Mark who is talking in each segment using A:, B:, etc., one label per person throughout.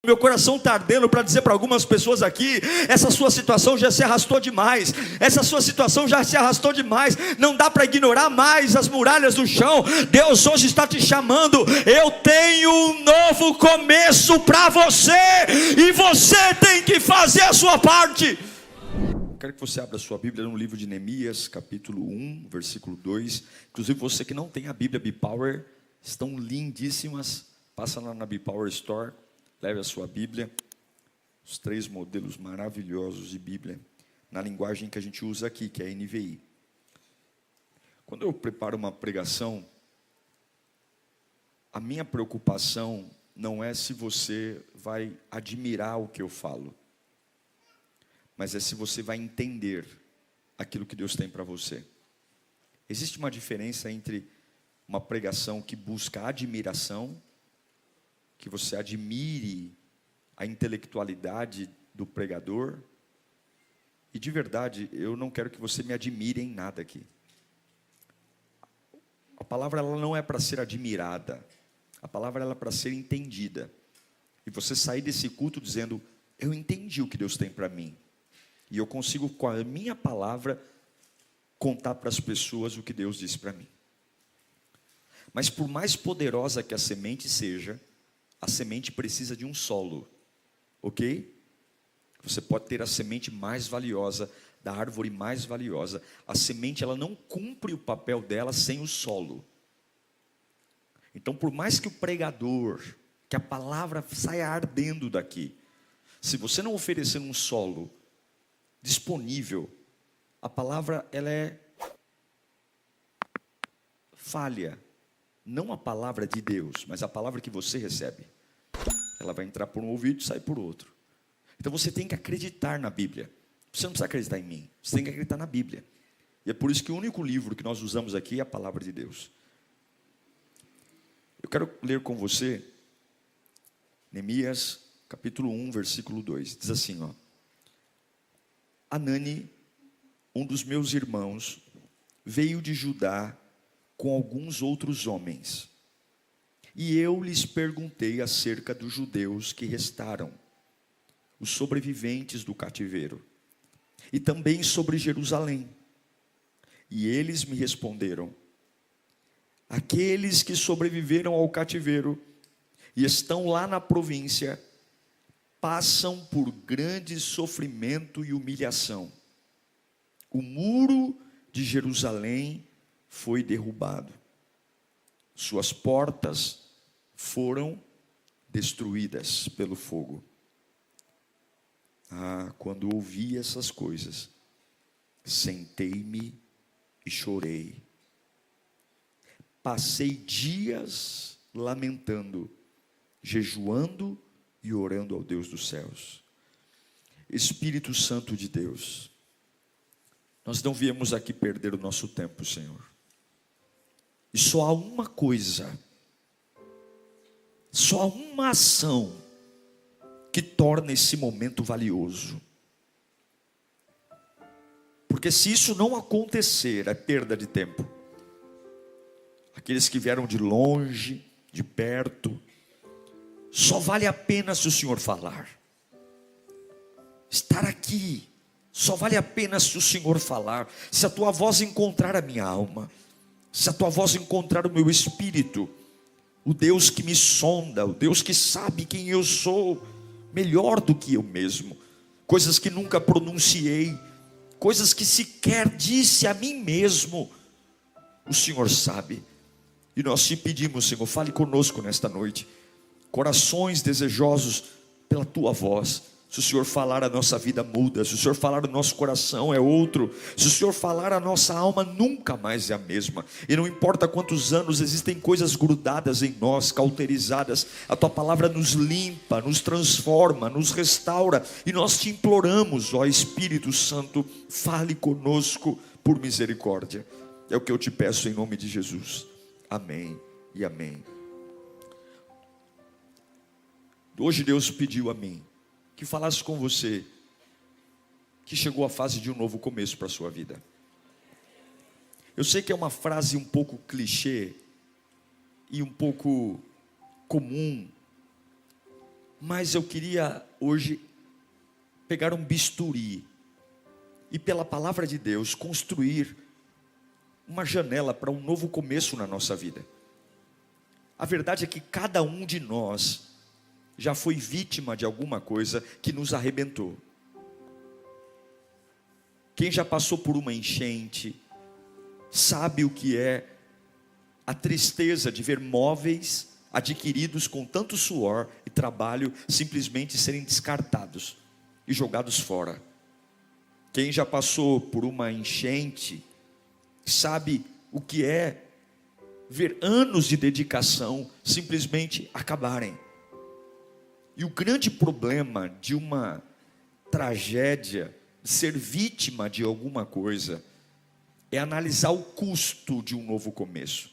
A: Meu coração está ardendo para dizer para algumas pessoas aqui: essa sua situação já se arrastou demais, essa sua situação já se arrastou demais, não dá para ignorar mais as muralhas do chão. Deus hoje está te chamando. Eu tenho um novo começo para você, e você tem que fazer a sua parte. Quero que você abra a sua Bíblia no livro de Neemias, capítulo 1, versículo 2. Inclusive você que não tem a Bíblia B-Power, estão lindíssimas. Passa lá na B-Power Store, leve a sua Bíblia. Os 3 modelos maravilhosos de Bíblia, na linguagem que a gente usa aqui, que é a NVI. Quando eu preparo uma pregação, a minha preocupação não é se você vai admirar o que eu falo, mas é se você vai entender aquilo que Deus tem para você. Existe uma diferença entre uma pregação que busca admiração, que você admire a intelectualidade do pregador, e de verdade, eu não quero que você me admire em nada aqui. A palavra ela não é para ser admirada, a palavra ela é para ser entendida, e você sair desse culto dizendo: eu entendi o que Deus tem para mim, e eu consigo com a minha palavra contar para as pessoas o que Deus disse para mim. Mas por mais poderosa que a semente seja, a semente precisa de um solo, ok? Você pode ter a semente mais valiosa, da árvore mais valiosa. A semente ela não cumpre o papel dela sem o solo. Então por mais que o pregador, que a palavra saia ardendo daqui, se você não oferecer um solo disponível, a palavra ela é falha. Não a palavra de Deus, mas a palavra que você recebe. Ela vai entrar por um ouvido e sair por outro. Então você tem que acreditar na Bíblia. Você não precisa acreditar em mim, você tem que acreditar na Bíblia. E é por isso que o único livro que nós usamos aqui é a palavra de Deus. Eu quero ler com você Neemias, capítulo 1, versículo 2. Diz assim, ó: Anani, um dos meus irmãos, veio de Judá com alguns outros homens, e eu lhes perguntei acerca dos judeus que restaram, os sobreviventes do cativeiro, e também sobre Jerusalém. E eles me responderam: aqueles que sobreviveram ao cativeiro e estão lá na província, passam por grande sofrimento e humilhação. O muro de Jerusalém foi derrubado, suas portas foram destruídas pelo fogo. Quando ouvi essas coisas, sentei-me e chorei. Passei dias lamentando, jejuando e orando ao Deus dos céus. Espírito Santo de Deus, nós não viemos aqui perder o nosso tempo, Senhor. E só há uma coisa, só há uma ação que torna esse momento valioso. Porque se isso não acontecer, é perda de tempo. Aqueles que vieram de longe, de perto, só vale a pena se o Senhor falar. Estar aqui só vale a pena se o Senhor falar, se a tua voz encontrar a minha alma, se a tua voz encontrar o meu espírito. O Deus que me sonda, o Deus que sabe quem eu sou, melhor do que eu mesmo, coisas que nunca pronunciei, coisas que sequer disse a mim mesmo, o Senhor sabe. E nós te pedimos, Senhor, fale conosco nesta noite, corações desejosos pela tua voz. Se o Senhor falar, a nossa vida muda. Se o Senhor falar, o nosso coração é outro. Se o Senhor falar, a nossa alma nunca mais é a mesma. E não importa quantos anos, existem coisas grudadas em nós, cauterizadas. A tua palavra nos limpa, nos transforma, nos restaura. E nós te imploramos, ó Espírito Santo, fale conosco por misericórdia. É o que eu te peço em nome de Jesus. Amém e amém. Hoje Deus pediu a mim que falasse com você que chegou a fase de um novo começo para a sua vida. Eu sei que é uma frase um pouco clichê e um pouco comum, Mas eu queria hoje pegar um bisturi e pela palavra de Deus construir uma janela para um novo começo na nossa vida. A verdade é que cada um de nós já foi vítima de alguma coisa que nos arrebentou. Quem já passou por uma enchente sabe o que é a tristeza de ver móveis adquiridos com tanto suor e trabalho simplesmente serem descartados e jogados fora. Quem já passou por uma enchente sabe o que é ver anos de dedicação simplesmente acabarem. E o grande problema de uma tragédia, de ser vítima de alguma coisa, é analisar o custo de um novo começo.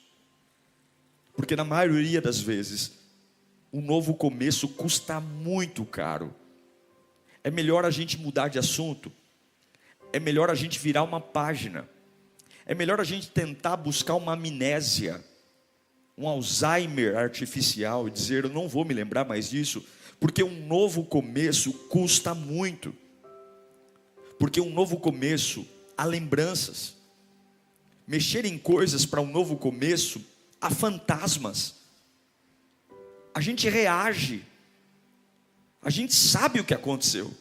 A: Porque na maioria das vezes, um novo começo custa muito caro. É melhor a gente mudar de assunto. É melhor a gente virar uma página. É melhor a gente tentar buscar uma amnésia, um Alzheimer artificial e dizer, eu não vou me lembrar mais disso, porque um novo começo custa muito. Porque um novo começo há lembranças. Mexer em coisas para um novo começo há fantasmas. A gente reage. A gente sabe o que aconteceu.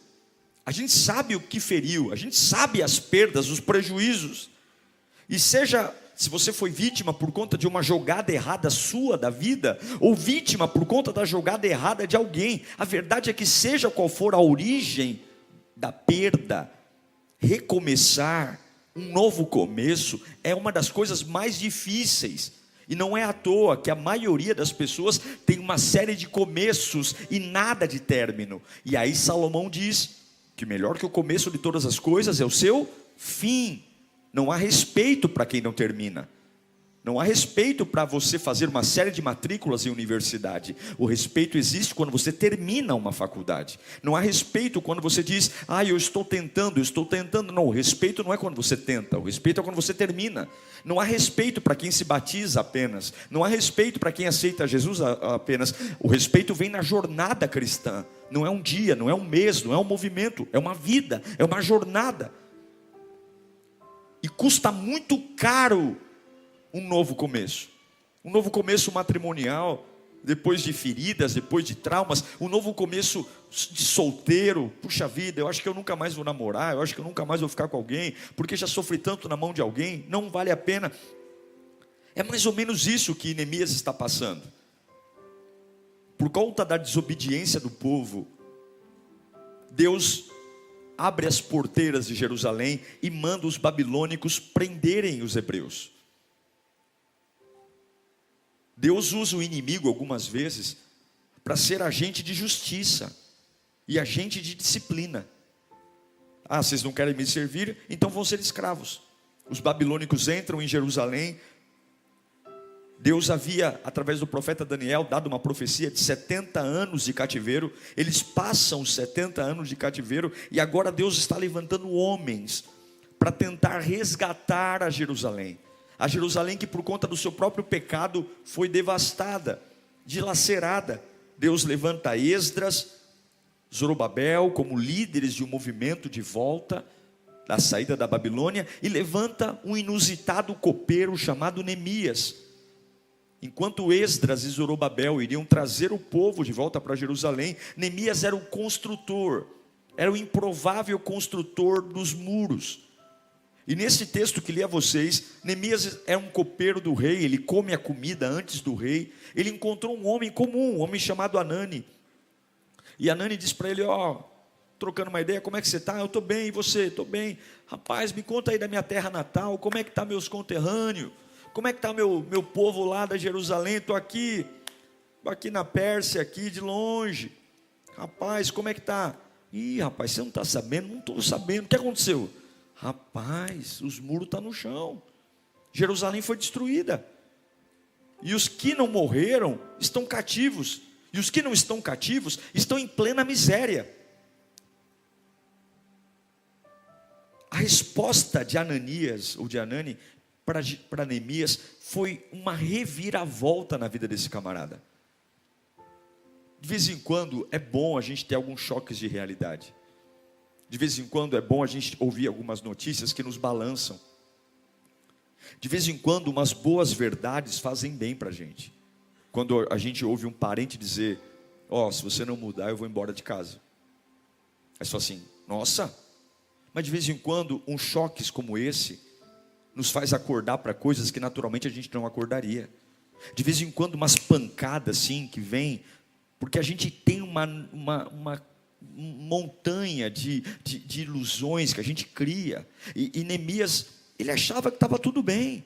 A: A gente sabe o que feriu. A gente sabe as perdas, os prejuízos. E seja, se você foi vítima por conta de uma jogada errada sua da vida, ou vítima por conta da jogada errada de alguém, a verdade é que seja qual for a origem da perda, recomeçar, um novo começo, é uma das coisas mais difíceis. E não é à toa que a maioria das pessoas tem uma série de começos e nada de término. E aí Salomão diz que melhor que o começo de todas as coisas é o seu fim. Não há respeito para quem não termina. Não há respeito para você fazer uma série de matrículas em universidade. O respeito existe quando você termina uma faculdade. Não há respeito quando você diz, eu estou tentando. Não, o respeito não é quando você tenta, o respeito é quando você termina. Não há respeito para quem se batiza apenas. Não há respeito para quem aceita Jesus apenas. O respeito vem na jornada cristã. Não é um dia, não é um mês, não é um movimento. É uma vida, é uma jornada. E custa muito caro um novo começo. Um novo começo matrimonial, depois de feridas, depois de traumas. Um novo começo de solteiro. Puxa vida, eu acho que eu nunca mais vou namorar. Eu acho que eu nunca mais vou ficar com alguém, porque já sofri tanto na mão de alguém. Não vale a pena. É mais ou menos isso que Neemias está passando. Por conta da desobediência do povo, Deus abre as porteiras de Jerusalém e manda os babilônicos prenderem os hebreus. Deus usa o inimigo algumas vezes para ser agente de justiça e agente de disciplina. Vocês não querem me servir? Então vão ser escravos. Os babilônicos entram em Jerusalém. Deus havia, através do profeta Daniel, dado uma profecia de 70 anos de cativeiro. Eles passam os 70 anos de cativeiro e agora Deus está levantando homens para tentar resgatar a Jerusalém. A Jerusalém que por conta do seu próprio pecado foi devastada, dilacerada. Deus levanta Esdras, Zorobabel como líderes de um movimento de volta da saída da Babilônia e levanta um inusitado copeiro chamado Neemias. Enquanto Esdras e Zorobabel iriam trazer o povo de volta para Jerusalém, Neemias era o construtor, era o improvável construtor dos muros. E nesse texto que li a vocês, Neemias é um copeiro do rei, ele come a comida antes do rei. Ele encontrou um homem comum, um homem chamado Anani. E Anani diz para ele, trocando uma ideia, como é que você está? Eu estou bem, e você? Estou bem. Rapaz, me conta aí da minha terra natal, como é que está meus conterrâneos? Como é que está meu povo lá da Jerusalém? Estou aqui na Pérsia, aqui de longe. Rapaz, como é que está? Rapaz, você não está sabendo? Não estou sabendo. O que aconteceu? Rapaz, os muros estão no chão. Jerusalém foi destruída. E os que não morreram estão cativos. E os que não estão cativos estão em plena miséria. A resposta de Ananias, ou de Anani, para Neemias, foi uma reviravolta na vida desse camarada. De vez em quando é bom a gente ter alguns choques de realidade. De vez em quando é bom a gente ouvir algumas notícias que nos balançam. De vez em quando umas boas verdades fazem bem para a gente. Quando a gente ouve um parente dizer: ó, se você não mudar eu vou embora de casa. Aí você fala assim: nossa. Mas de vez em quando uns choques como esse nos faz acordar para coisas que naturalmente a gente não acordaria. De vez em quando umas pancadas assim que vem, porque a gente tem uma montanha de ilusões que a gente cria. E Neemias, ele achava que estava tudo bem.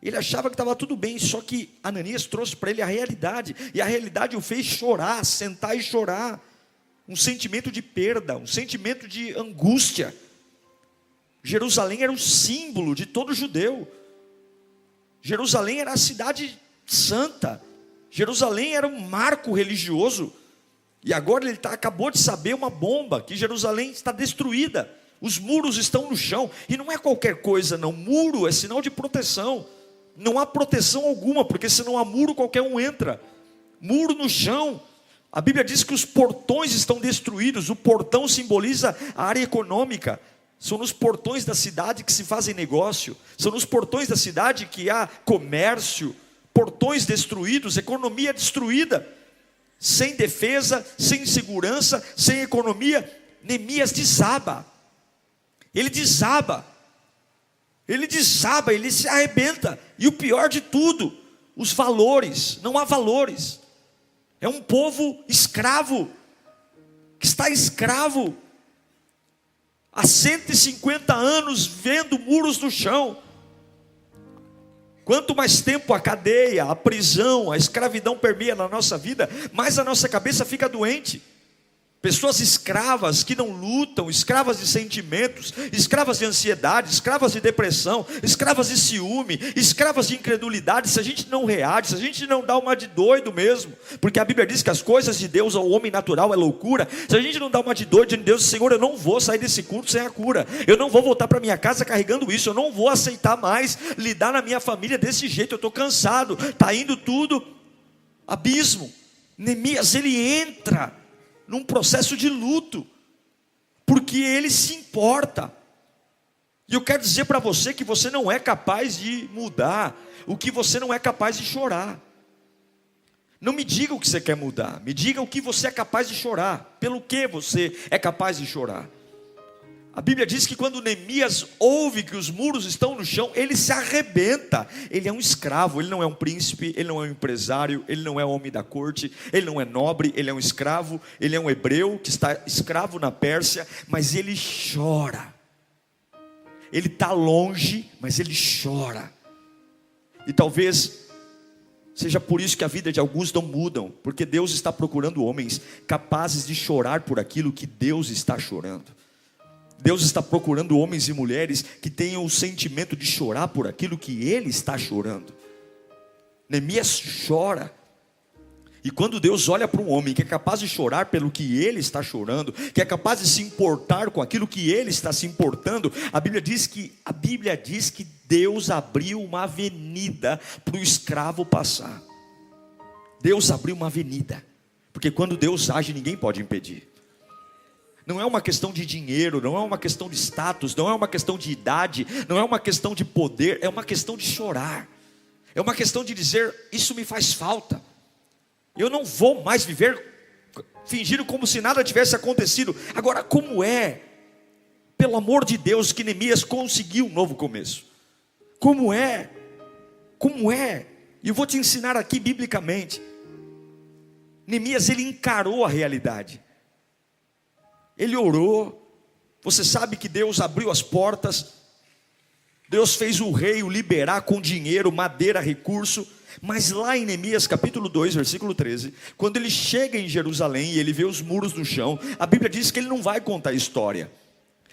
A: Ele achava que estava tudo bem, só que Ananias trouxe para ele a realidade. E a realidade o fez chorar, sentar e chorar. Um sentimento de perda, um sentimento de angústia. Jerusalém era o símbolo de todo judeu. Jerusalém era a cidade santa. Jerusalém era um marco religioso. E agora ele acabou de saber uma bomba, que Jerusalém está destruída. Os muros estão no chão. E não é qualquer coisa não. Muro é sinal de proteção. Não há proteção alguma, porque se não há muro qualquer um entra. Muro no chão. A Bíblia diz que os portões estão destruídos. O portão simboliza a área econômica. São nos portões da cidade que se fazem negócio. São nos portões da cidade que há comércio. Portões destruídos, economia destruída. Sem defesa, sem segurança, sem economia, Neemias desaba. Ele desaba. Ele desaba, ele se arrebenta. E o pior de tudo, os valores, não há valores. É um povo escravo, que está escravo há 150 anos, vendo muros no chão. Quanto mais tempo a cadeia, a prisão, a escravidão permeia na nossa vida, mais a nossa cabeça fica doente. Pessoas escravas que não lutam, escravas de sentimentos, escravas de ansiedade, escravas de depressão, escravas de ciúme, escravas de incredulidade. Se a gente não reage, se a gente não dá uma de doido mesmo, porque a Bíblia diz que as coisas de Deus ao homem natural é loucura. Se a gente não dá uma de doido de Deus, Senhor, eu não vou sair desse culto sem a cura, eu não vou voltar para minha casa carregando isso, eu não vou aceitar mais lidar na minha família desse jeito, eu estou cansado, está indo tudo abismo. Neemias, ele entra num processo de luto, porque ele se importa. E eu quero dizer para você que você não é capaz de mudar o que você não é capaz de chorar. Não me diga o que você quer mudar, me diga o que você é capaz de chorar, pelo que você é capaz de chorar. A Bíblia diz que quando Neemias ouve que os muros estão no chão, ele se arrebenta. Ele é um escravo, ele não é um príncipe, ele não é um empresário, ele não é homem da corte, ele não é nobre, ele é um escravo, ele é um hebreu que está escravo na Pérsia, mas ele chora. Ele está longe, mas ele chora. E talvez seja por isso que a vida de alguns não mudam, porque Deus está procurando homens capazes de chorar por aquilo que Deus está chorando. Deus está procurando homens e mulheres que tenham o sentimento de chorar por aquilo que Ele está chorando. Neemias chora. E quando Deus olha para um homem que é capaz de chorar pelo que ele está chorando, que é capaz de se importar com aquilo que ele está se importando, a Bíblia diz que Deus abriu uma avenida para o escravo passar. Deus abriu uma avenida, porque quando Deus age, ninguém pode impedir. Não é uma questão de dinheiro, não é uma questão de status, não é uma questão de idade, não é uma questão de poder, é uma questão de chorar. É uma questão de dizer: isso me faz falta. Eu não vou mais viver fingindo como se nada tivesse acontecido. Agora, como é, pelo amor de Deus, que Neemias conseguiu um novo começo? Como é? E eu vou te ensinar aqui biblicamente. Neemias, ele encarou a realidade. Ele orou. Você sabe que Deus abriu as portas. Deus fez o rei o liberar com dinheiro, madeira, recurso. Mas lá em Neemias capítulo 2, versículo 13, quando ele chega em Jerusalém e ele vê os muros no chão, a Bíblia diz que ele não vai contar história,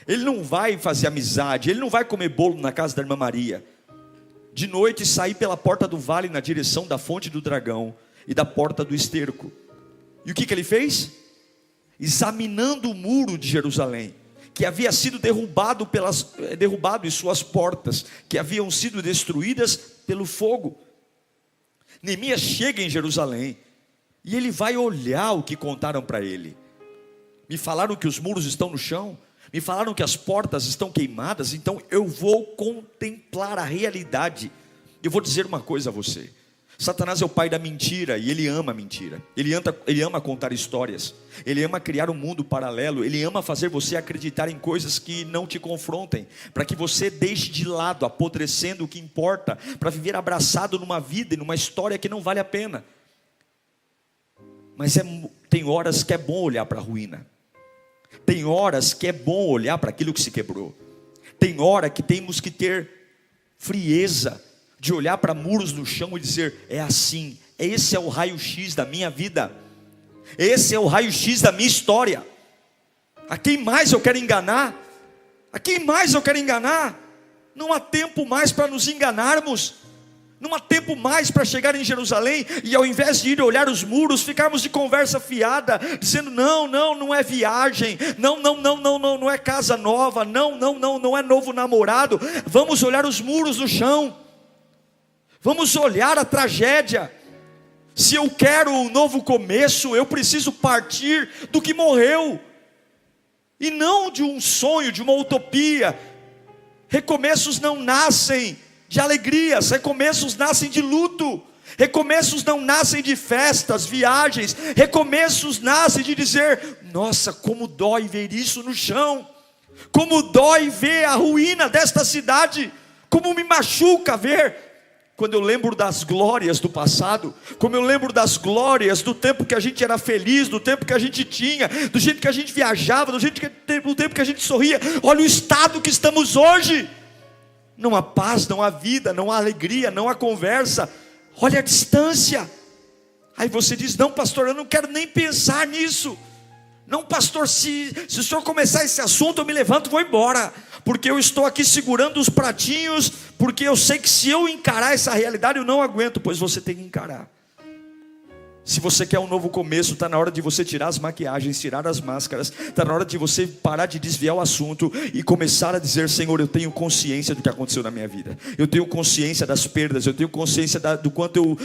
A: ele não vai fazer amizade, ele não vai comer bolo na casa da irmã Maria. De noite sair pela porta do vale na direção da fonte do dragão e da porta do esterco. E o que ele fez? Examinando o muro de Jerusalém, que havia sido derrubado e suas portas, que haviam sido destruídas pelo fogo. Neemias chega em Jerusalém, E ele vai olhar o que contaram para ele. Me falaram que os muros estão no chão, me falaram que as portas estão queimadas, então eu vou contemplar a realidade. Eu vou dizer uma coisa a você: Satanás é o pai da mentira, e ele ama a mentira. Ele ama contar histórias, ele ama criar um mundo paralelo, ele ama fazer você acreditar em coisas que não te confrontem, para que você deixe de lado, apodrecendo o que importa, para viver abraçado numa vida e numa história que não vale a pena. Mas tem horas que é bom olhar para a ruína, tem horas que é bom olhar para aquilo que se quebrou, tem hora que temos que ter frieza de olhar para muros no chão e dizer: é assim, esse é o raio-x da minha vida, esse é o raio-x da minha história. A quem mais eu quero enganar? A quem mais eu quero enganar? Não há tempo mais para nos enganarmos, não há tempo mais para chegar em Jerusalém e ao invés de ir olhar os muros, ficarmos de conversa fiada, dizendo: não é viagem, não é casa nova, não é novo namorado. Vamos olhar os muros no chão, vamos olhar a tragédia. Se eu quero um novo começo, eu preciso partir do que morreu, e não de um sonho, de uma utopia. Recomeços não nascem de alegrias, recomeços nascem de luto, recomeços não nascem de festas, viagens, recomeços nascem de dizer: nossa, como dói ver isso no chão, como dói ver a ruína desta cidade, como me machuca ver. Quando eu lembro das glórias do passado, como eu lembro das glórias do tempo que a gente era feliz, do tempo que a gente tinha, do jeito que a gente viajava, do tempo que a gente sorria, olha o estado que estamos hoje. Não há paz, não há vida, não há alegria, não há conversa. Olha a distância. Aí você diz: não, pastor, eu não quero nem pensar nisso. Não, pastor, se o senhor começar esse assunto, eu me levanto e vou embora, porque eu estou aqui segurando os pratinhos, porque eu sei que se eu encarar essa realidade, eu não aguento. Pois você tem que encarar. Se você quer um novo começo, está na hora de você tirar as maquiagens, tirar as máscaras, está na hora de você parar de desviar o assunto e começar a dizer: Senhor, eu tenho consciência do que aconteceu na minha vida, eu tenho consciência das perdas, eu tenho consciência do quanto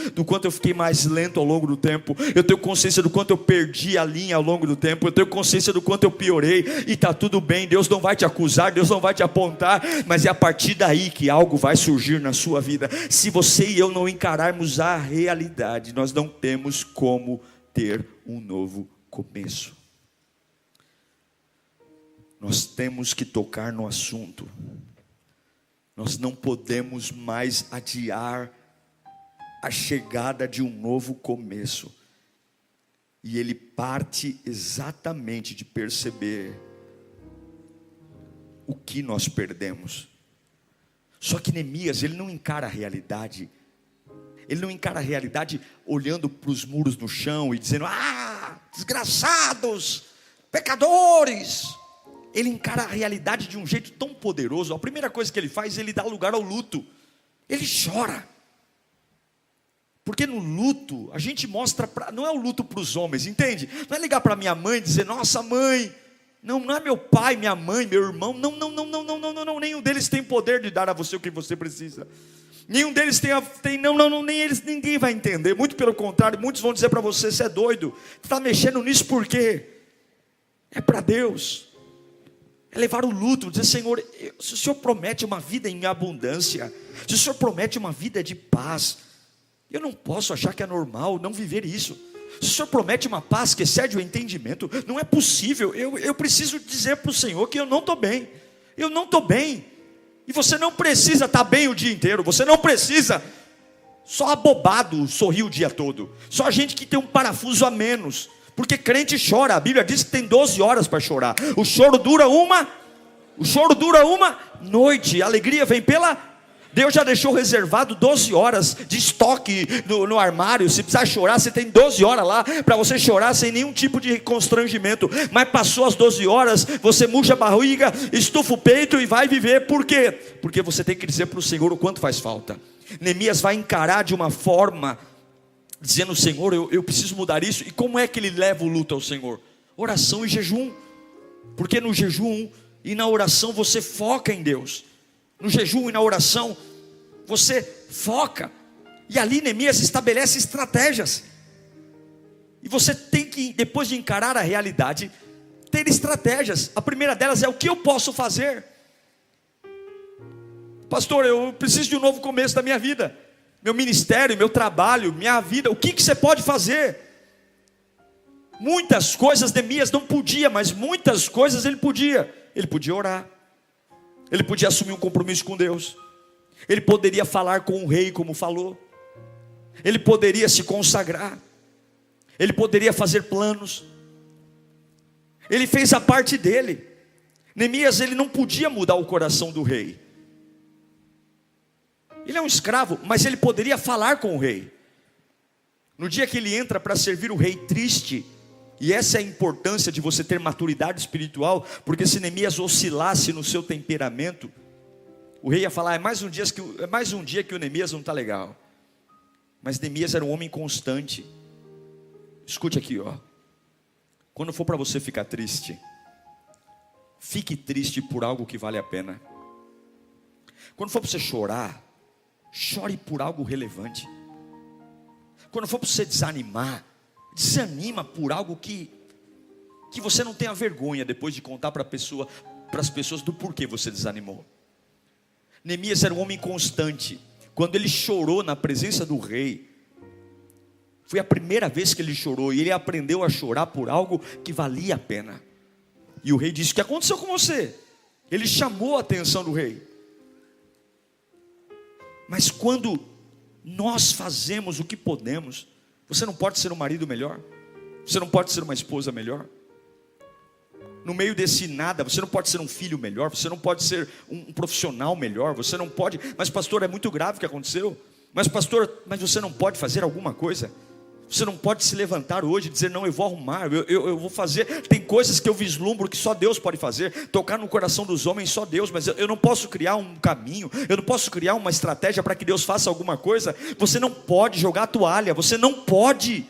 A: eu fiquei mais lento ao longo do tempo, eu tenho consciência do quanto eu perdi a linha ao longo do tempo, eu tenho consciência do quanto eu piorei, e está tudo bem. Deus não vai te acusar, Deus não vai te apontar, mas é a partir daí que algo vai surgir na sua vida. Se você e eu não encararmos a realidade, nós não temos como ter um novo começo. Nós temos que tocar no assunto. Nós não podemos mais adiar a chegada de um novo começo. E ele parte exatamente de perceber o que nós perdemos. Só que Neemias, ele não encara a realidade. Ele não encara a realidade olhando para os muros no chão e dizendo: ah, desgraçados, pecadores. Ele encara a realidade de um jeito tão poderoso. A primeira coisa que ele faz, ele dá lugar ao luto. Ele chora. Porque no luto, a gente mostra, não é o luto para os homens, entende? Não é ligar para minha mãe e dizer: nossa mãe. Não é meu pai, minha mãe, meu irmão. Não, nenhum deles tem poder de dar a você o que você precisa. Nenhum deles ninguém vai entender. Muito pelo contrário, muitos vão dizer para você: você é doido, você está mexendo nisso por quê? É para Deus. É levar o luto, dizer: Senhor, se o Senhor promete uma vida em abundância, se o Senhor promete uma vida de paz, eu não posso achar que é normal não viver isso. Se o Senhor promete uma paz que excede o entendimento, não é possível. Eu preciso dizer para o Senhor que eu não estou bem. Eu não estou bem. E você não precisa estar bem o dia inteiro. Você não precisa só abobado sorrir o dia todo. Só gente que tem um parafuso a menos. Porque crente chora. A Bíblia diz que tem 12 horas para chorar. O choro dura uma noite. A alegria vem pela... Deus já deixou reservado 12 horas de estoque no armário. Se precisar chorar, você tem 12 horas lá para você chorar sem nenhum tipo de constrangimento. Mas passou as 12 horas, você murcha a barriga, estufa o peito e vai viver. Por quê? Porque você tem que dizer para o Senhor o quanto faz falta. Neemias vai encarar de uma forma, dizendo: Senhor, eu preciso mudar isso. E como é que ele leva o luto ao Senhor? Oração e jejum. Porque no jejum e na oração você foca em Deus. No jejum e na oração você foca. E ali Neemias estabelece estratégias. E você tem que, depois de encarar a realidade, ter estratégias. A primeira delas é: o que eu posso fazer? Pastor, eu preciso de um novo começo da minha vida, meu ministério, meu trabalho, minha vida. O que você pode fazer? Muitas coisas Neemias não podia, mas muitas coisas ele podia. Ele podia orar, ele podia assumir um compromisso com Deus, ele poderia falar com o rei como falou, ele poderia se consagrar, ele poderia fazer planos. Ele fez a parte dele. Neemias, ele não podia mudar o coração do rei. Ele é um escravo, mas ele poderia falar com o rei. No dia que ele entra para servir o rei triste, e essa é a importância de você ter maturidade espiritual, porque se Neemias oscilasse no seu temperamento, o rei ia falar: é mais um dia que o Neemias não está legal. Mas Neemias era um homem constante. Escute aqui, ó. Quando for para você ficar triste, fique triste por algo que vale a pena. Quando for para você chorar, chore por algo relevante. Quando for para você desanimar, desanima por algo que você não tenha vergonha depois de contar para as pessoas do porquê você desanimou. Neemias era um homem constante. Quando ele chorou na presença do rei, foi a primeira vez que ele chorou, e ele aprendeu a chorar por algo que valia a pena. E o rei disse: o que aconteceu com você? Ele chamou a atenção do rei. Mas quando nós fazemos o que podemos, você não pode ser um marido melhor, você não pode ser uma esposa melhor, no meio desse nada, você não pode ser um filho melhor, você não pode ser um profissional melhor, você não pode. Mas pastor, é muito grave o que aconteceu. Mas pastor, mas você não pode fazer alguma coisa? Você não pode se levantar hoje e dizer: não, eu vou arrumar, eu vou fazer. Tem coisas que eu vislumbro que só Deus pode fazer. Tocar no coração dos homens, só Deus. Mas eu não posso criar um caminho, eu não posso criar uma estratégia para que Deus faça alguma coisa. Você não pode jogar a toalha, você não pode.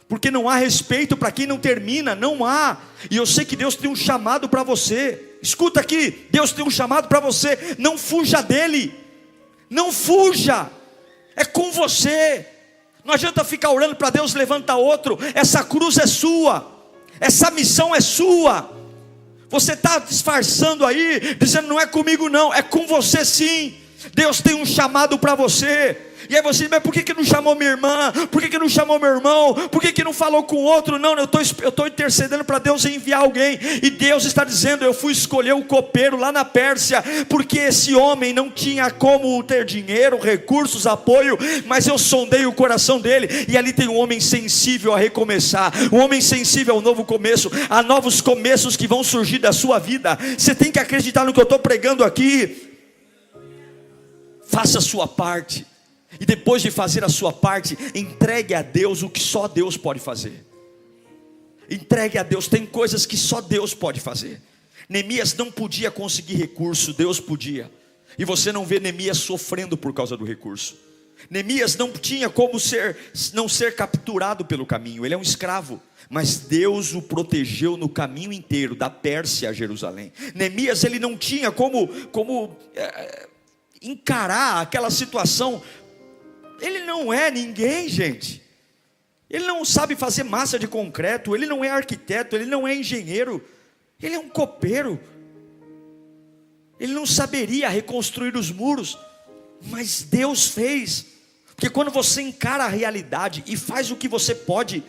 A: Porque não há respeito para quem não termina, não há. E eu sei que Deus tem um chamado para você. Escuta aqui, Deus tem um chamado para você. Não fuja dele, não fuja, é com você. Não adianta ficar orando para Deus levantar outro. Essa cruz é sua, essa missão é sua. Você está disfarçando aí, dizendo: não é comigo não, é com você sim. Deus tem um chamado para você. E aí você diz: mas por que não chamou minha irmã? Por que não chamou meu irmão? Por que não falou com outro? Não, eu estou intercedendo para Deus enviar alguém. E Deus está dizendo: eu fui escolher um copeiro lá na Pérsia, porque esse homem não tinha como ter dinheiro, recursos, apoio, mas eu sondei o coração dele, e ali tem um homem sensível a recomeçar, um homem sensível ao novo começo, a novos começos que vão surgir da sua vida. Você tem que acreditar no que eu estou pregando aqui. Faça a sua parte. E depois de fazer a sua parte, entregue a Deus o que só Deus pode fazer. Entregue a Deus, tem coisas que só Deus pode fazer. Neemias não podia conseguir recurso, Deus podia. E você não vê Neemias sofrendo por causa do recurso. Neemias não tinha como não ser capturado pelo caminho, ele é um escravo. Mas Deus o protegeu no caminho inteiro, da Pérsia a Jerusalém. Neemias, ele não tinha como encarar aquela situação. Ele não é ninguém, gente. Ele não sabe fazer massa de concreto, ele não é arquiteto, ele não é engenheiro, ele é um copeiro. Ele não saberia reconstruir os muros, mas Deus fez. Porque quando você encara a realidade e faz o que você pode,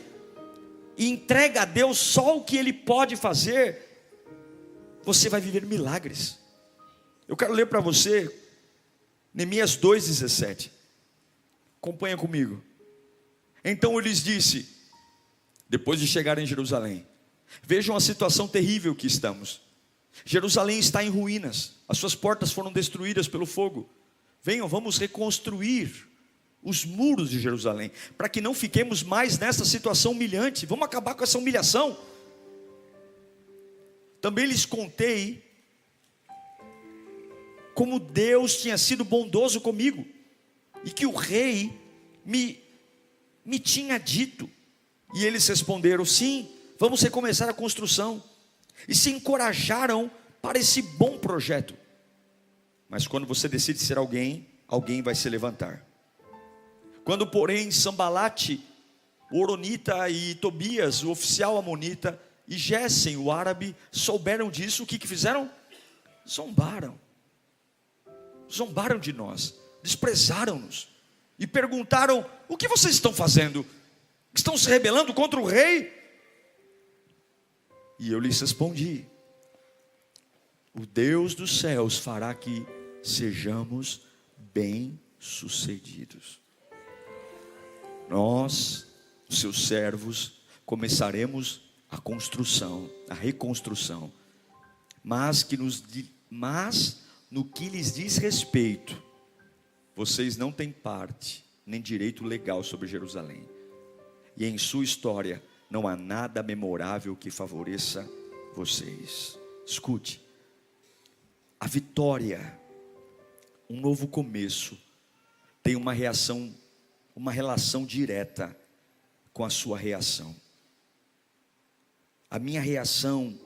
A: e entrega a Deus só o que Ele pode fazer, você vai viver milagres. Eu quero ler para você Neemias 2,17. Acompanha comigo. Então ele lhes disse, depois de chegar em Jerusalém: vejam a situação terrível que estamos. Jerusalém está em ruínas, as suas portas foram destruídas pelo fogo. Venham, vamos reconstruir os muros de Jerusalém, para que não fiquemos mais nessa situação humilhante. Vamos acabar com essa humilhação. Também lhes contei como Deus tinha sido bondoso comigo, e que o rei me tinha dito. E eles responderam: sim, vamos recomeçar a construção. E se encorajaram para esse bom projeto. Mas quando você decide ser alguém, alguém vai se levantar. Quando porém Sambalate o Oronita e Tobias, o oficial amonita, e Gésem, o árabe, souberam disso, o que fizeram? Zombaram de nós, desprezaram-nos, e perguntaram: o que vocês estão fazendo? Estão se rebelando contra o rei? E eu lhes respondi: o Deus dos céus fará que sejamos bem-sucedidos. Nós, os seus servos, começaremos a construção, a reconstrução, mas no que lhes diz respeito, vocês não têm parte nem direito legal sobre Jerusalém, e em sua história não há nada memorável que favoreça vocês. Escute, a vitória, um novo começo, tem uma relação direta com a sua reação. A minha reação,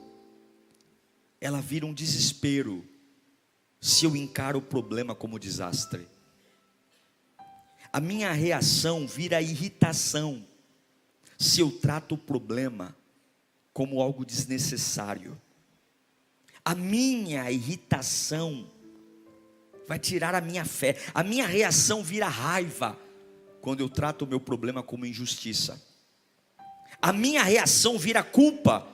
A: ela vira um desespero se eu encaro o problema como desastre. A minha reação vira irritação se eu trato o problema como algo desnecessário. A minha irritação vai tirar a minha fé. A minha reação vira raiva quando eu trato o meu problema como injustiça. A minha reação vira culpa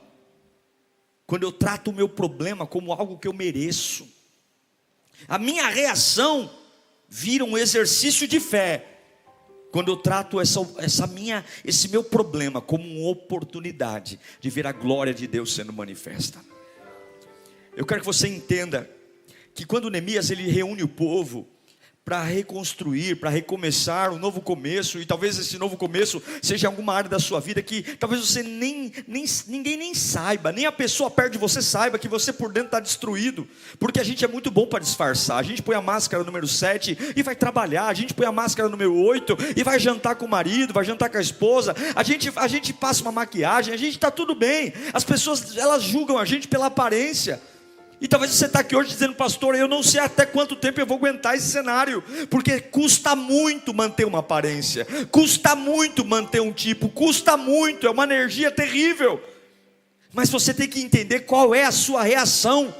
A: quando eu trato o meu problema como algo que eu mereço. A minha reação vira um exercício de fé quando eu trato esse meu problema como uma oportunidade de ver a glória de Deus sendo manifesta. Eu quero que você entenda que quando Neemias ele reúne o povo para reconstruir, para recomeçar um novo começo, e talvez esse novo começo seja alguma área da sua vida que talvez você ninguém nem saiba, nem a pessoa perto de você saiba que você por dentro está destruído, porque a gente é muito bom para disfarçar. A gente põe a máscara número 7 e vai trabalhar, a gente põe a máscara número 8 e vai jantar com o marido, vai jantar com a esposa, a gente passa uma maquiagem, a gente está tudo bem. As pessoas, elas julgam a gente pela aparência. E talvez você está aqui hoje dizendo: pastor, eu não sei até quanto tempo eu vou aguentar esse cenário, porque custa muito manter uma aparência, custa muito manter um tipo, custa muito, é uma energia terrível. Mas você tem que entender qual é a sua reação.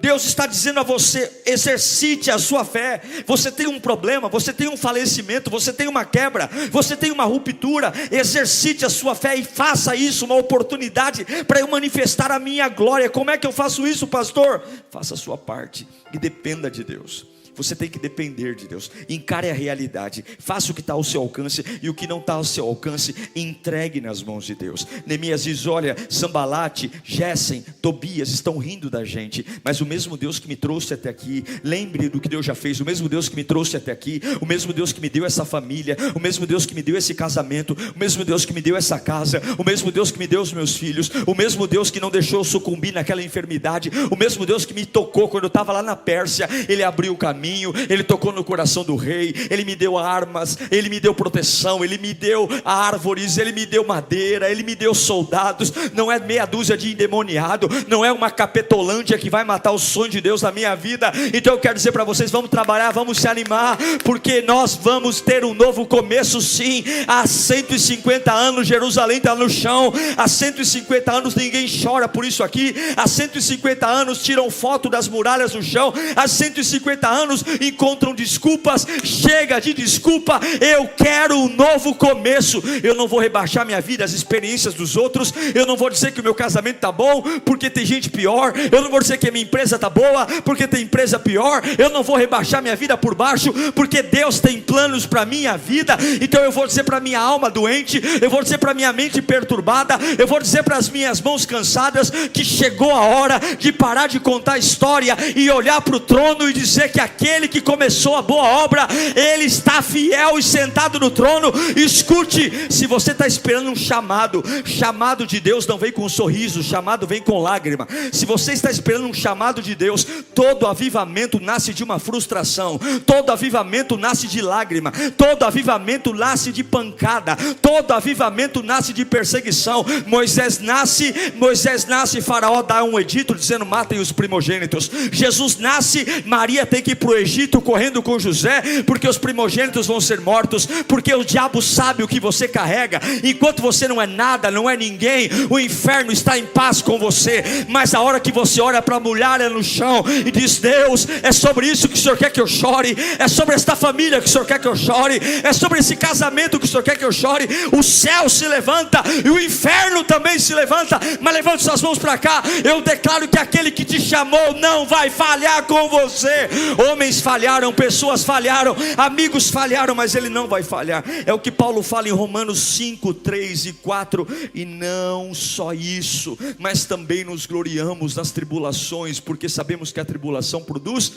A: Deus está dizendo a você: exercite a sua fé. Você tem um problema, você tem um falecimento, você tem uma quebra, você tem uma ruptura. Exercite a sua fé e faça isso uma oportunidade para eu manifestar a minha glória. Como é que eu faço isso, pastor? Faça a sua parte e dependa de Deus. Você tem que depender de Deus. Encare a realidade, faça o que está ao seu alcance, e o que não está ao seu alcance, entregue nas mãos de Deus. Neemias diz: olha, Sambalate, Gésem, Tobias estão rindo da gente, mas o mesmo Deus que me trouxe até aqui, lembre do que Deus já fez. O mesmo Deus que me trouxe até aqui, o mesmo Deus que me deu essa família, o mesmo Deus que me deu esse casamento, o mesmo Deus que me deu essa casa, o mesmo Deus que me deu os meus filhos, o mesmo Deus que não deixou eu sucumbir naquela enfermidade, o mesmo Deus que me tocou quando eu estava lá na Pérsia. Ele abriu o caminho, Ele tocou no coração do rei, Ele me deu armas, Ele me deu proteção, Ele me deu árvores, Ele me deu madeira, Ele me deu soldados. Não é meia dúzia de endemoniado, não é uma capetolândia que vai matar o sonho de Deus na minha vida. Então eu quero dizer para vocês: vamos trabalhar, vamos se animar, porque nós vamos ter um novo começo sim. Há 150 anos Jerusalém está no chão, há 150 anos ninguém chora por isso aqui, há 150 anos tiram foto das muralhas do chão, há 150 anos encontram desculpas. Chega de desculpa, eu quero um novo começo. Eu não vou rebaixar minha vida às experiências dos outros, eu não vou dizer que o meu casamento está bom porque tem gente pior, eu não vou dizer que a minha empresa está boa porque tem empresa pior, eu não vou rebaixar minha vida por baixo, porque Deus tem planos para minha vida. Então eu vou dizer para minha alma doente, eu vou dizer para minha mente perturbada, eu vou dizer para as minhas mãos cansadas que chegou a hora de parar de contar história e olhar para o trono e dizer que aquele que começou a boa obra, Ele está fiel e sentado no trono. Escute, se você está esperando um chamado, chamado de Deus não vem com um sorriso, chamado vem com lágrima. Se você está esperando um chamado de Deus, todo avivamento nasce de uma frustração, todo avivamento nasce de lágrima, todo avivamento nasce de pancada, todo avivamento nasce de perseguição. Moisés nasce, Faraó dá um edito dizendo: matem os primogênitos. Jesus nasce, Maria tem que ir para o Egito correndo com José, porque os primogênitos vão ser mortos, porque o diabo sabe o que você carrega. Enquanto você não é nada, não é ninguém, o inferno está em paz com você. Mas a hora que você olha para a mulher no chão e diz: Deus, é sobre isso que o Senhor quer que eu chore, é sobre esta família que o Senhor quer que eu chore, é sobre esse casamento que o Senhor quer que eu chore, o céu se levanta e o inferno também se levanta. Mas levante suas mãos para cá. Eu declaro que aquele que te chamou não vai falhar com você. Homens falharam, pessoas falharam, amigos falharam, mas ele não vai falhar. É o que Paulo fala em Romanos 5, 3 e 4. E não só isso, mas também nos gloriamos nas tribulações, porque sabemos que a tribulação produz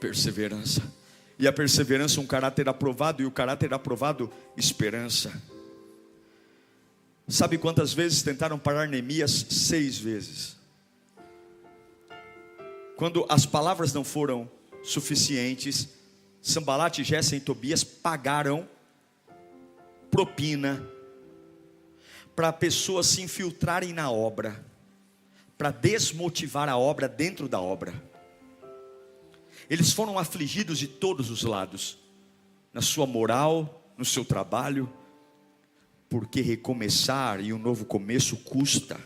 A: perseverança, e a perseverança um caráter aprovado, e o caráter aprovado esperança. Sabe quantas vezes tentaram parar Neemias? 6 vezes. Quando as palavras não foram suficientes, Sanbalate, Gessem e Tobias pagaram propina para pessoas se infiltrarem na obra, para desmotivar a obra dentro da obra. Eles foram afligidos de todos os lados, na sua moral, no seu trabalho, porque recomeçar e um novo começo custa.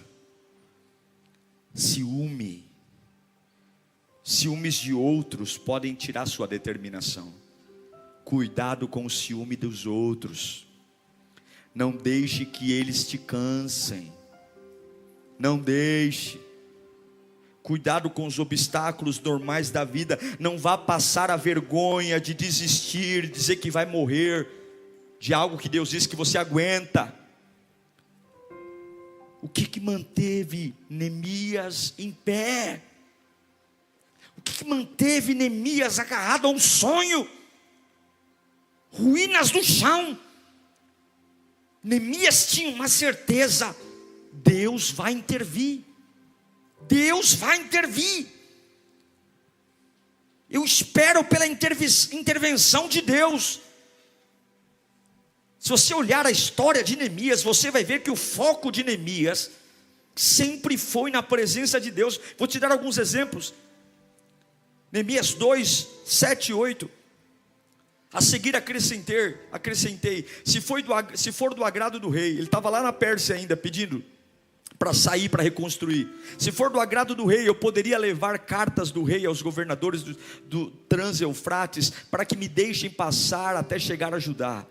A: Ciúmes de outros podem tirar sua determinação. Cuidado com o ciúme dos outros. Não deixe que eles te cansem. Não deixe. Cuidado com os obstáculos normais da vida. Não vá passar a vergonha de desistir, dizer que vai morrer de algo que Deus disse que você aguenta. O que manteve Neemias em pé? O que manteve Neemias agarrado a um sonho? Ruínas no chão. Neemias tinha uma certeza: Deus vai intervir. Deus vai intervir. Eu espero pela intervenção de Deus. Se você olhar a história de Neemias, você vai ver que o foco de Neemias sempre foi na presença de Deus. Vou te dar alguns exemplos. Neemias 2, 7 e 8. A seguir acrescentei, se for do agrado do rei. Ele estava lá na Pérsia ainda pedindo para sair, para reconstruir. Se for do agrado do rei, eu poderia levar cartas do rei aos governadores do Trans-Eufrates, para que me deixem passar até chegar a Judá.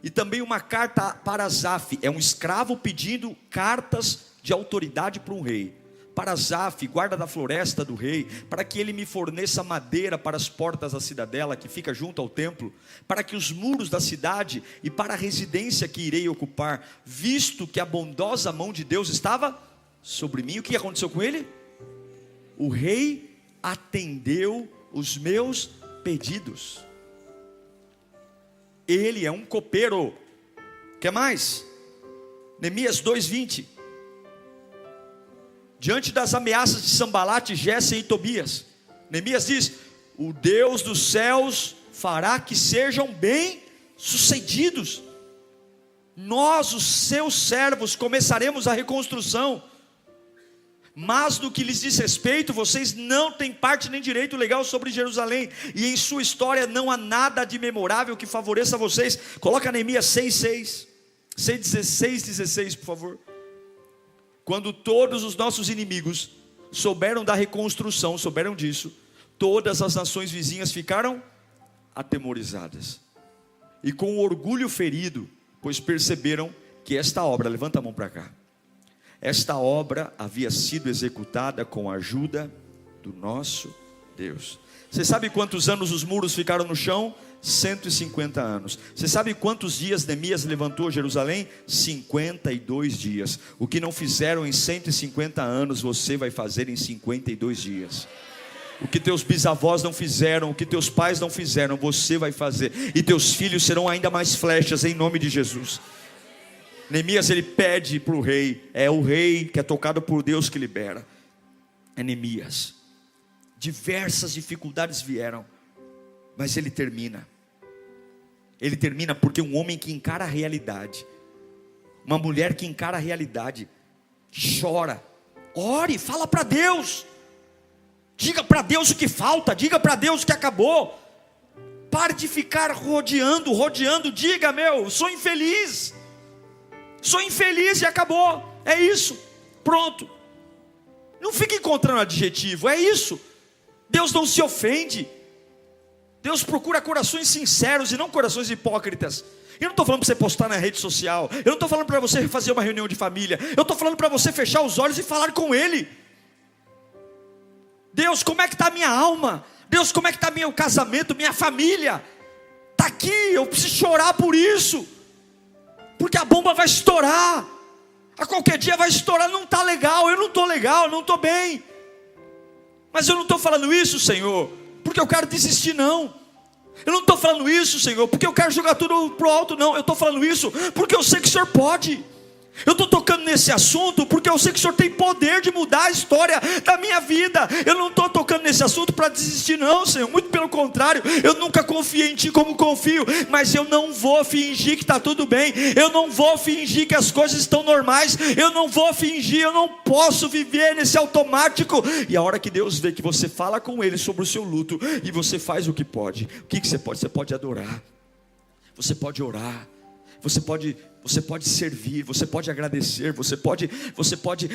A: E também uma carta para Asaf, é um escravo pedindo cartas de autoridade para um rei. Para Asaf, guarda da floresta do rei, para que ele me forneça madeira para as portas da cidadela, que fica junto ao templo, para que os muros da cidade e para a residência que irei ocupar, visto que a bondosa mão de Deus estava sobre mim. O que aconteceu com ele? O rei atendeu os meus pedidos. Ele é um copeiro. Quer mais? Neemias 2:20. Diante das ameaças de Sanbalate, Gessem e Tobias, Neemias diz: o Deus dos céus fará que sejam bem-sucedidos. Nós, os seus servos, começaremos a reconstrução. Mas no que lhes diz respeito, vocês não têm parte nem direito legal sobre Jerusalém, e em sua história não há nada de memorável que favoreça vocês. Coloca Neemias 6:6, 6:16, por favor. Quando todos os nossos inimigos souberam da reconstrução, souberam disso, todas as nações vizinhas ficaram atemorizadas e com o orgulho ferido, pois perceberam que esta obra, levanta a mão para cá, esta obra havia sido executada com a ajuda do nosso Deus. Você sabe quantos anos os muros ficaram no chão? 150 anos. Você sabe quantos dias Neemias levantou Jerusalém? 52 dias. O que não fizeram em 150 anos, você vai fazer em 52 dias. O que teus bisavós não fizeram, o que teus pais não fizeram, você vai fazer. E teus filhos serão ainda mais flechas, em nome de Jesus. Neemias, ele pede para o rei. É o rei que é tocado por Deus que libera. É Neemias. Diversas dificuldades vieram, mas ele termina. Ele termina porque um homem que encara a realidade, uma mulher que encara a realidade, chora, ore, fala para Deus. Diga para Deus o que falta, diga para Deus o que acabou. Pare de ficar rodeando, diga: meu, sou infeliz e acabou, é isso, pronto. Não fique encontrando adjetivo, é isso. Deus não se ofende. Deus procura corações sinceros e não corações hipócritas. Eu não estou falando para você postar na rede social, eu não estou falando para você fazer uma reunião de família, eu estou falando para você fechar os olhos e falar com Ele. Deus, como é que está a minha alma? Deus, como é que está meu casamento, minha família? Está aqui, eu preciso chorar por isso, porque a bomba vai estourar, a qualquer dia vai estourar. Não está legal, eu não estou legal, não estou bem. Mas eu não estou falando isso, Senhor, porque eu quero desistir, não. Eu não estou falando isso, Senhor, porque eu quero jogar tudo para o alto, não. Eu estou falando isso porque eu sei que o Senhor pode. Eu estou tocando nesse assunto porque eu sei que o Senhor tem poder de mudar a história da minha vida. Eu não estou tocando nesse assunto para desistir, não, Senhor. Muito pelo contrário, eu nunca confiei em Ti como confio. Mas eu não vou fingir que está tudo bem. Eu não vou fingir que as coisas estão normais. Eu não vou fingir, eu não posso viver nesse automático. E a hora que Deus vê que você fala com Ele sobre o seu luto e você faz o que pode, o que você pode? Você pode adorar, você pode orar, você pode servir, você pode agradecer, você pode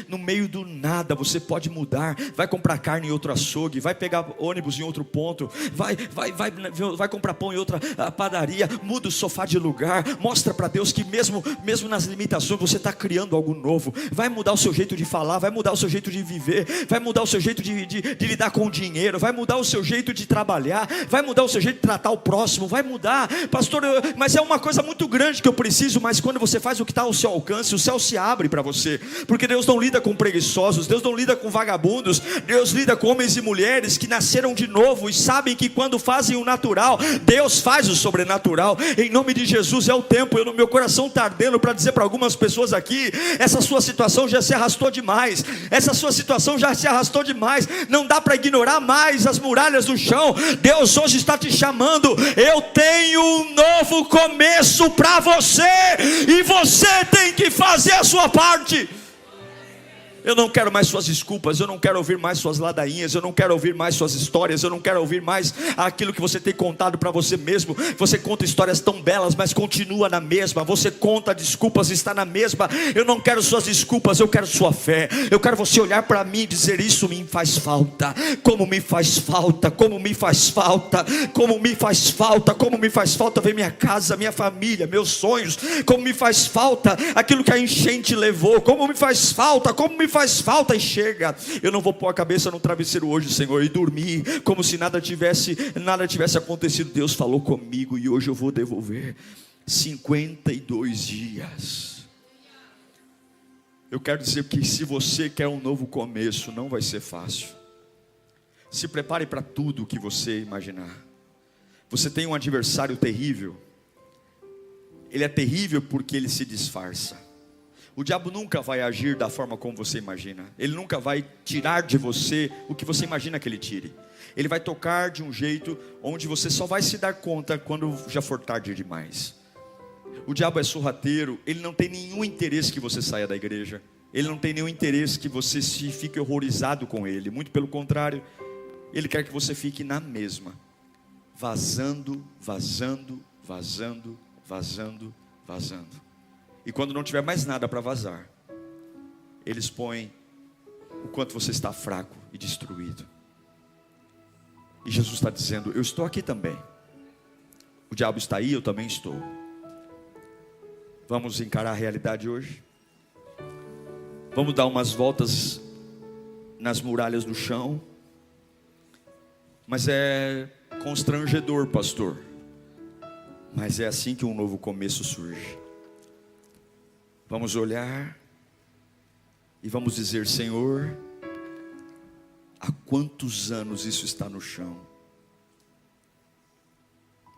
A: no meio do nada, você pode mudar. Vai comprar carne em outro açougue, vai pegar ônibus em outro ponto, vai comprar pão em outra padaria, muda o sofá de lugar, mostra para Deus que mesmo nas limitações você está criando algo novo. Vai mudar o seu jeito de falar, vai mudar o seu jeito de viver, vai mudar o seu jeito de lidar com o dinheiro, vai mudar o seu jeito de trabalhar, vai mudar o seu jeito de tratar o próximo, vai mudar. Pastor, mas é uma coisa muito grande que eu preciso. Mas quando você faz o que está ao seu alcance, o céu se abre para você, porque Deus não lida com preguiçosos, Deus não lida com vagabundos, Deus lida com homens e mulheres que nasceram de novo e sabem que quando fazem o natural, Deus faz o sobrenatural. Em nome de Jesus, é o tempo. Meu coração está ardendo para dizer para algumas pessoas aqui: essa sua situação já se arrastou demais, não dá para ignorar mais as muralhas do chão. Deus hoje está te chamando. Eu tenho um novo começo para você, e você tem que fazer a sua parte. Eu não quero mais suas desculpas, eu não quero ouvir mais suas ladainhas, eu não quero ouvir mais suas histórias, eu não quero ouvir mais aquilo que você tem contado para você mesmo. Você conta histórias tão belas, mas continua na mesma. Você conta desculpas, está na mesma. Eu não quero suas desculpas, eu quero sua fé. Eu quero você olhar para mim e dizer: isso me faz falta, como me faz falta, como me faz falta, como me faz falta, como me faz falta ver minha casa, minha família, meus sonhos, como me faz falta aquilo que a enchente levou, como me faz falta, como me faz falta. E chega, eu não vou pôr a cabeça no travesseiro hoje, Senhor, e dormir como se nada tivesse acontecido. Deus falou comigo e hoje eu vou devolver 52 dias. Eu quero dizer que se você quer um novo começo, não vai ser fácil. Se prepare para tudo o que você imaginar. Você tem um adversário terrível. Ele é terrível porque ele se disfarça. O diabo nunca vai agir da forma como você imagina. Ele nunca vai tirar de você o que você imagina que ele tire. Ele vai tocar de um jeito onde você só vai se dar conta quando já for tarde demais. O diabo é sorrateiro. Ele não tem nenhum interesse que você saia da igreja. Ele não tem nenhum interesse que você fique horrorizado com ele. Muito pelo contrário, ele quer que você fique na mesma, vazando, vazando, vazando, vazando, vazando. E quando não tiver mais nada para vazar, ele expõe o quanto você está fraco e destruído. E Jesus está dizendo: eu estou aqui também. O diabo está aí, eu também estou. Vamos encarar a realidade hoje? Vamos dar umas voltas nas muralhas do chão? Mas é constrangedor, pastor. Mas é assim que um novo começo surge. Vamos olhar e vamos dizer: Senhor, há quantos anos isso está no chão?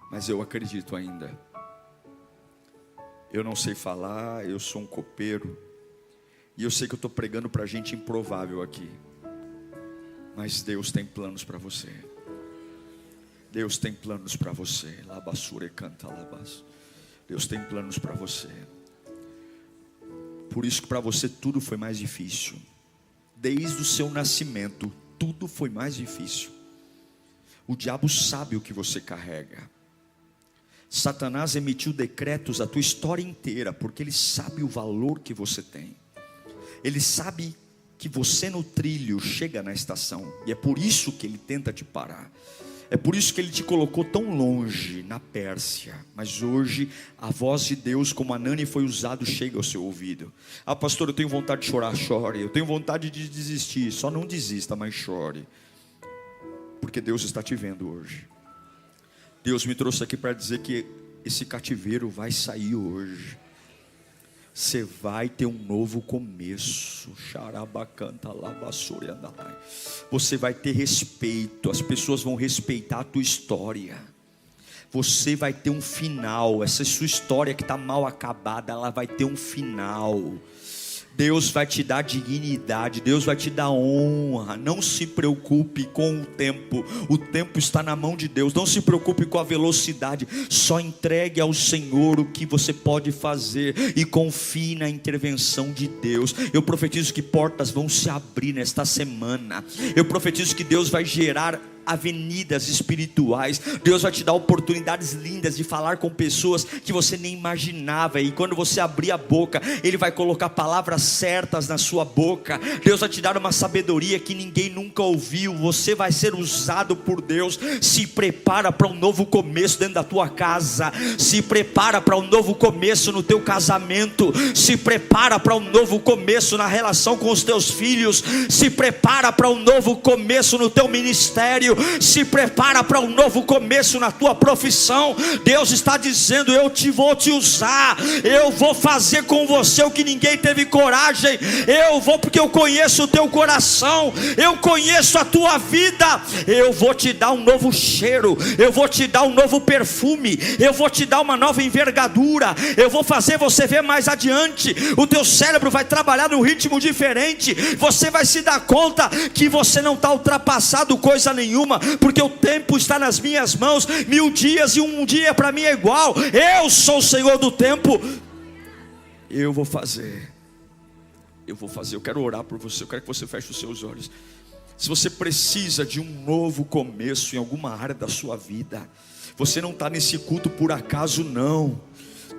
A: Mas eu acredito ainda. Eu não sei falar, eu sou um copeiro, e eu sei que eu estou pregando para gente improvável aqui. Mas Deus tem planos para você. Deus tem planos para você. Labassure canta labas. Deus tem planos para você. Por isso que para você tudo foi mais difícil. Desde o seu nascimento, tudo foi mais difícil. O diabo sabe o que você carrega. Satanás emitiu decretos a tua história inteira, porque ele sabe o valor que você tem. Ele sabe que você no trilho chega na estação, e é por isso que ele tenta te parar. É por isso que ele te colocou tão longe, na Pérsia. Mas hoje, a voz de Deus, como Anani foi usado, chega ao seu ouvido. Ah, pastor, eu tenho vontade de chorar, chore. Eu tenho vontade de desistir, só não desista, mas chore. Porque Deus está te vendo hoje. Deus me trouxe aqui para dizer que esse cativeiro vai sair hoje. Você vai ter um novo começo. Você vai ter respeito. As pessoas vão respeitar a tua história. Você vai ter um final. Essa sua história que está mal acabada, ela vai ter um final. Deus vai te dar dignidade, Deus vai te dar honra. Não se preocupe com o tempo está na mão de Deus. Não se preocupe com a velocidade, só entregue ao Senhor o que você pode fazer e confie na intervenção de Deus. Eu profetizo que portas vão se abrir nesta semana. Eu profetizo que Deus vai gerar avenidas espirituais. Deus vai te dar oportunidades lindas de falar com pessoas que você nem imaginava, e quando você abrir a boca, Ele vai colocar palavras certas na sua boca. Deus vai te dar uma sabedoria que ninguém nunca ouviu. Você vai ser usado por Deus. Se prepara para um novo começo dentro da tua casa. Se prepara para um novo começo no teu casamento. Se prepara para um novo começo na relação com os teus filhos. Se prepara para um novo começo no teu ministério. Se prepara para um novo começo na tua profissão. Deus está dizendo: eu vou te usar. Eu vou fazer com você o que ninguém teve coragem. Eu vou, porque eu conheço o teu coração. Eu conheço a tua vida. Eu vou te dar um novo cheiro. Eu vou te dar um novo perfume. Eu vou te dar uma nova envergadura. Eu vou fazer você ver mais adiante. O teu cérebro vai trabalhar num ritmo diferente. Você vai se dar conta que você não está ultrapassado coisa nenhuma, porque o tempo está nas minhas mãos. 1000 dias e um dia para mim é igual. Eu sou o Senhor do tempo. Eu vou fazer. Eu quero orar por você. Eu quero que você feche os seus olhos. Se você precisa de um novo começo em alguma área da sua vida, você não está nesse culto por acaso, não.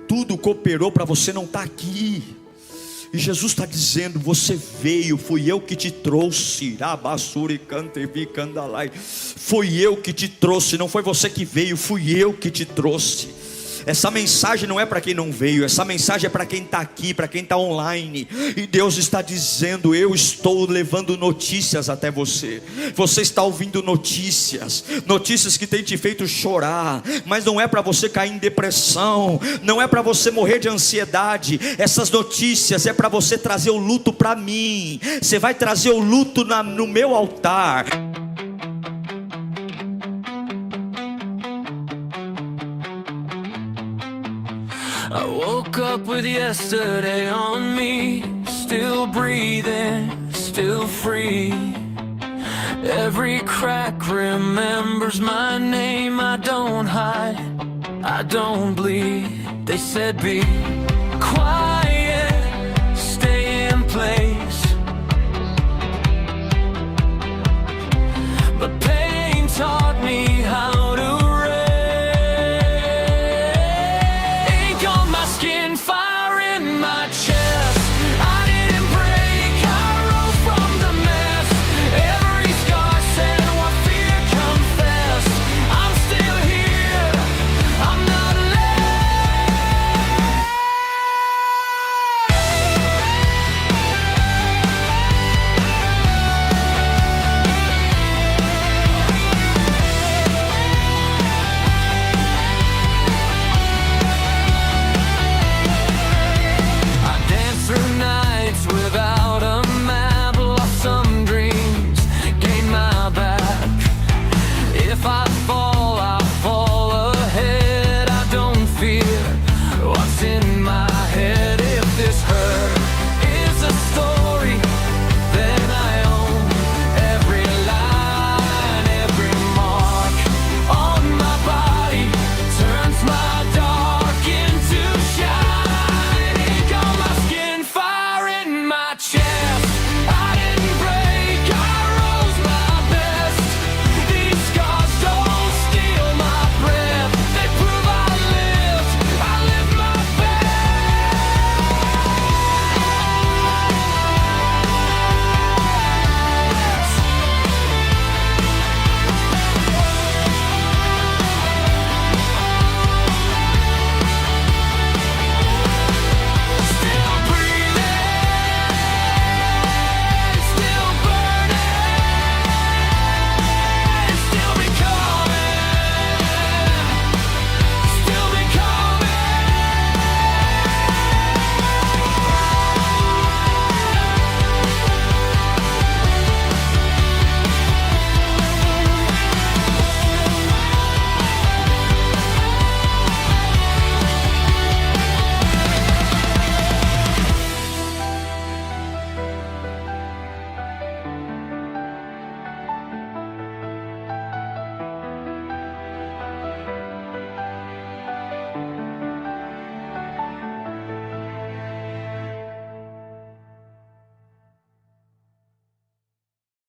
A: Tudo cooperou para você não estar aqui. E Jesus está dizendo: você veio, fui eu que te trouxe. Foi eu que te trouxe, não foi você que veio, fui eu que te trouxe. Essa mensagem não é para quem não veio, essa mensagem é para quem está aqui, para quem está online. E Deus está dizendo: eu estou levando notícias até você. Você está ouvindo notícias que têm te feito chorar, mas não é para você cair em depressão, não é para você morrer de ansiedade. Essas notícias é para você trazer o luto para mim. Você vai trazer o luto no meu altar.
B: I woke up with yesterday on me, still breathing, still free. Every crack remembers my name. I don't hide, I don't bleed. They said be quiet.